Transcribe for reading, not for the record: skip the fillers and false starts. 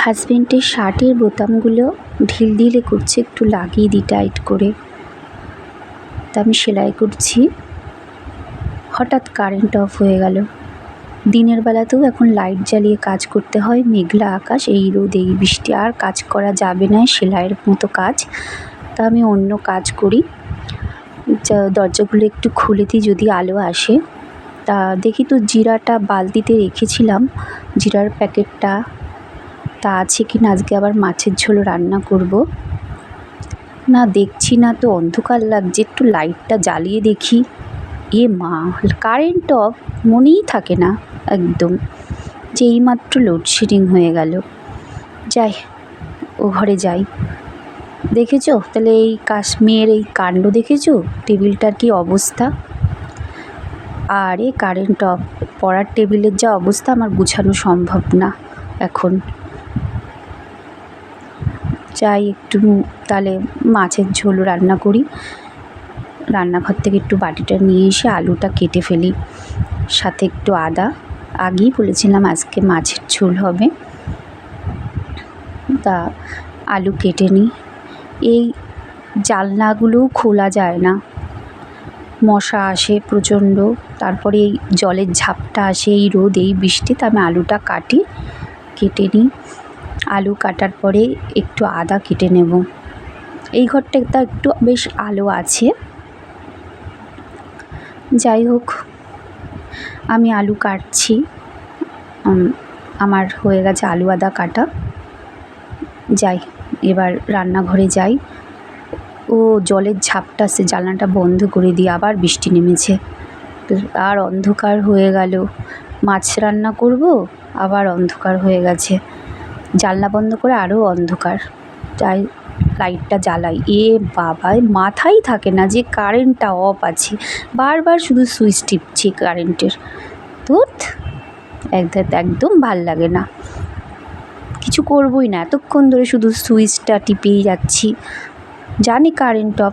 হাজবেন্ডের শার্টের বোতামগুলো ঢিলঢিলে করছে, একটু লাগিয়ে দিই টাইট করে। তা আমি সেলাই করছি, হঠাৎ কারেন্ট অফ হয়ে গেল। দিনের বেলাতেও এখন লাইট জ্বালিয়ে কাজ করতে হয়, মেঘলা আকাশ, এই রোদ এই বৃষ্টি, আর কাজ করা যাবে না সেলাইয়ের মতো কাজ। তা আমি অন্য কাজ করি, দরজাগুলো একটু খুলে দিই যদি আলো আসে। তা দেখি তো জিরাটা বালতিতে রেখেছিলাম, জিরার প্যাকেটটা তা আছে কি না। আজকে আবার মাছের ঝোল রান্না করব। না দেখছি না তো, অন্ধকার লাগছে, একটু লাইটটা জ্বালিয়ে দেখি। এ মা, কারেন্ট অফ, মনেই থাকে না একদম যে এইমাত্র লোডশেডিং হয়ে গেল। যাই, ও ঘরে যাই। দেখেছো তাহলে এই কাশ্মীর এই কাণ্ড, দেখেছো টেবিলটার কি অবস্থা। আর এ কারেন্ট অফ, পড়ার টেবিলের যা অবস্থা আমার গুছানো সম্ভব না এখন। যাই একটু তাহলে মাছের ঝোল রান্না করি। রান্নাঘর থেকে একটু বাটিটা নিয়ে এসে আলুটা কেটে ফেলি, সাথে একটু আদা। আগেই বলেছিলাম আজকে মাছের ঝোল হবে। তা আলু কেটে নিই। এই জানলাগুলোও খোলা যায় না, মশা আসে প্রচণ্ড, তারপরে এই জলের ঝাপটা আসে, এই রোদ এই বৃষ্টিতে। আমি আলুটা কেটে নিই। আলু কাটার পরে একটু আদা কেটে নেব। এই ঘরটা একটু বেশ আলো আছে। যাই হোক, আমি আলু কাটছি, আমার হয়ে গেছে আলু আদা কাটা। যাই, এবার রান্নাঘরে যাই। ও জলের ঝাপটা আসছে, জানলাটা বন্ধ করে দিই, আবার বৃষ্টি নেমেছে। আর অন্ধকার হয়ে গেল, মাছ রান্না করব, আবার অন্ধকার হয়ে গেছে। জানলা বন্ধ করে আরও অন্ধকার। যাই, লাইটটা জ্বালাই। এ বাবা, মাথাই থাকে না যে কারেন্টটা অফ আছে, বারবার শুধু সুইচ টিপছি কারেন্টের। ধুৎ, একদম ভাল লাগে না, কিছু করবই না, এতক্ষণ ধরে শুধু সুইচটা টিপেই যাচ্ছি, জানি কারেন্ট অফ।